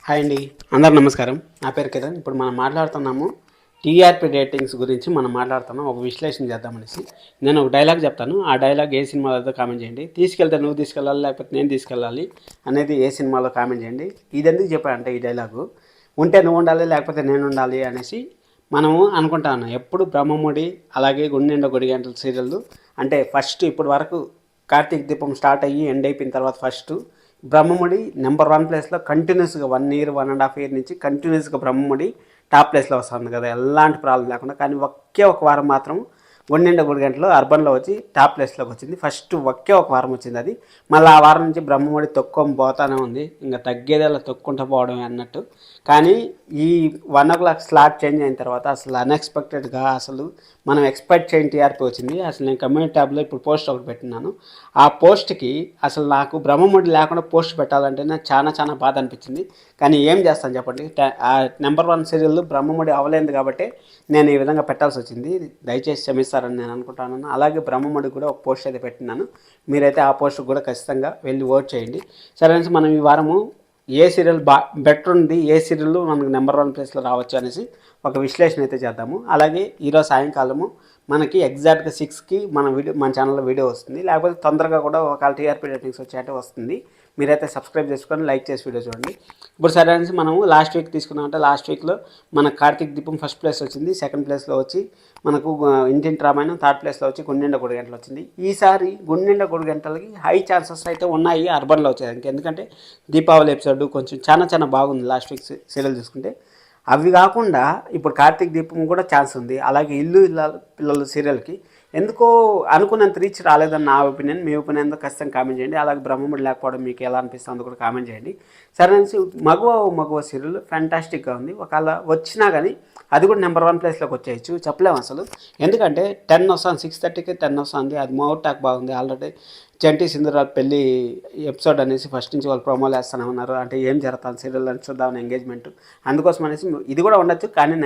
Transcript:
Hi అండి, అందరు నమస్కారం. నా పేరు కిరణ్. ఇప్పుడు మనం మాట్లాడుతున్నాము టీఆర్పీ రేటింగ్స్ గురించి మనం మాట్లాడుతున్నాం. ఒక విశ్లేషణ చేద్దామనేసి నేను ఒక డైలాగ్ చెప్తాను. ఆ డైలాగ్ ఏ సినిమాలో కామెంట్ చేయండి. తీసుకెళ్తే నువ్వు తీసుకెళ్ళాలి, లేకపోతే నేను తీసుకెళ్ళాలి అనేది ఏ సినిమాలో కామెంట్ చేయండి. ఇది ఎందుకు చెప్పానంటే ఈ డైలాగు ఉంటే నువ్వు ఉండాలి, లేకపోతే నేను ఉండాలి అనేసి మనము అనుకుంటా ఉన్నాం. ఎప్పుడు బ్రహ్మముడి అలాగే గుండెండ గుడి గంటల సీరియల్ అంటే ఫస్ట్ ఇప్పటి వరకు కార్తీక దీపం స్టార్ట్ అయ్యి ఎండ్ అయిపోయిన తర్వాత ఫస్ట్ బ్రహ్మముడి నెంబర్ 1 ప్లేస్లో కంటిన్యూస్గా 1 ఇయర్ 1.5 ఇయర్ నుంచి కంటిన్యూస్గా బ్రహ్మముడి టాప్ ప్లేస్లో వస్తుంది కదా, ఎలాంటి ప్రాబ్లం లేకుండా. కానీ ఒకే ఒక వారం మాత్రం గుండెండ గుడి గంటలో అర్బన్లో వచ్చి టాప్ ప్లేస్లోకి వచ్చింది. ఫస్ట్ ఒకే ఒక వారం వచ్చింది అది. మళ్ళీ ఆ వారం నుంచి బ్రహ్మముడి తొక్కొని పోతానే ఉంది. ఇంకా తగ్గేదేలా తొక్కుంటూ పోవడం అన్నట్టు. కానీ ఈ 1 o'clock స్లాట్ చేంజ్ అయిన తర్వాత అసలు అన్ఎక్స్పెక్టెడ్గా అసలు మనం ఎక్స్పెక్ట్ చేయని టీఆర్పీ వచ్చింది. అసలు నేను కమ్యూనిటీ ట్యాబ్లో ఇప్పుడు పోస్ట్ ఒకటి పెట్టినాను. ఆ పోస్ట్కి అసలు నాకు బ్రహ్మముడి లేకుండా పోస్ట్ పెట్టాలంటే నాకు చాలా చాలా బాధ అనిపించింది. కానీ ఏం చేస్తాను చెప్పండి, ఆ నెంబర్ 1 సీరియల్ బ్రహ్మముడి అవ్వలేదు కాబట్టి నేను ఈ విధంగా పెట్టాల్సి వచ్చింది. దయచేసి క్షమిస్తారని నేను అనుకుంటున్నాను. అలాగే బ్రహ్మముడి కూడా ఒక పోస్ట్ అయితే పెట్టినాను. మీరైతే ఆ పోస్ట్ కూడా ఖచ్చితంగా వెళ్ళి ఓట్ చేయండి. సరే, మనం ఈ వారము ఏ సీరియల్ బెటర్ ఉంది, ఏ సీరియల్ మనకు నెంబర్ 1 ప్లేస్లో రావచ్చు అనేసి ఒక విశ్లేషణ అయితే చేద్దాము. అలాగే ఈరోజు సాయంకాలము మనకి ఎగ్జాక్ట్గా 6కి మన ఛానల్లో వీడియో వస్తుంది. లేకపోతే తొందరగా కూడా ఒకవేళ టీఆర్పీ రేటింగ్స్ వచ్చాయంటే వస్తుంది. మీరైతే సబ్స్క్రైబ్ చేసుకొని లైక్ చేసి వీడియో చూడండి. ఇప్పుడు సరే అనేసి మనము లాస్ట్ వీక్ తీసుకున్నామంటే లాస్ట్ వీక్లో మన కార్తీక్ దీపం ఫస్ట్ ప్లేస్ వచ్చింది. సెకండ్ ప్లేస్లో వచ్చి మనకు ఇంటింటి రామాయణం, థర్డ్ ప్లేస్లో వచ్చి గుండెండ గుడి గంటలు వచ్చింది. ఈసారి గుండెండ గుడి గంటలకి హై ఛాన్సెస్ అయితే ఉన్నాయి అర్బన్లో వచ్చేదానికి. ఎందుకంటే దీపావళి ఎపిసోడ్ కొంచెం చాలా బాగుంది లాస్ట్ వీక్ సీరియల్ చూసుకుంటే. అవి కాకుండా ఇప్పుడు కార్తీక్ దీపం కూడా ఛాన్స్ ఉంది. అలాగే ఇల్లు పిల్లలు సీరియల్కి ఎందుకో అనుకున్నంత రీచ్ రాలేదని నా ఒపీనియన్. మీ ఒపీనియన్ ఖచ్చితంగా కామెంట్ చేయండి. అలాగే బ్రహ్మముడి లేకపోవడం మీకు ఎలా అనిపిస్తుందో కూడా కామెంట్ చేయండి. సరే నుంచి మగువ సీరియల్ ఫ్యాంటాస్టిక్గా ఉంది. ఒకవేళ వచ్చినా కానీ అది కూడా నెంబర్ 1 ప్లేస్లోకి వచ్చేయచ్చు, చెప్పలేము అసలు. ఎందుకంటే 10 వస్తుంది, 6:30కి 10 వస్తుంది. అది మౌట్ టాక్ బాగుంది. ఆల్రెడీ చంటి సింధురాల్ పెళ్ళి ఎపిసోడ్ అనేసి ఫస్ట్ నుంచి వాళ్ళు ప్రోమోలు వేస్తూనే ఉన్నారు. అంటే ఏం జరుగుతుంది సీరియల్ అని చూద్దామని ఎంగేజ్మెంట్. అందుకోసం అనేసి ఇది కూడా ఉండొచ్చు. కానీ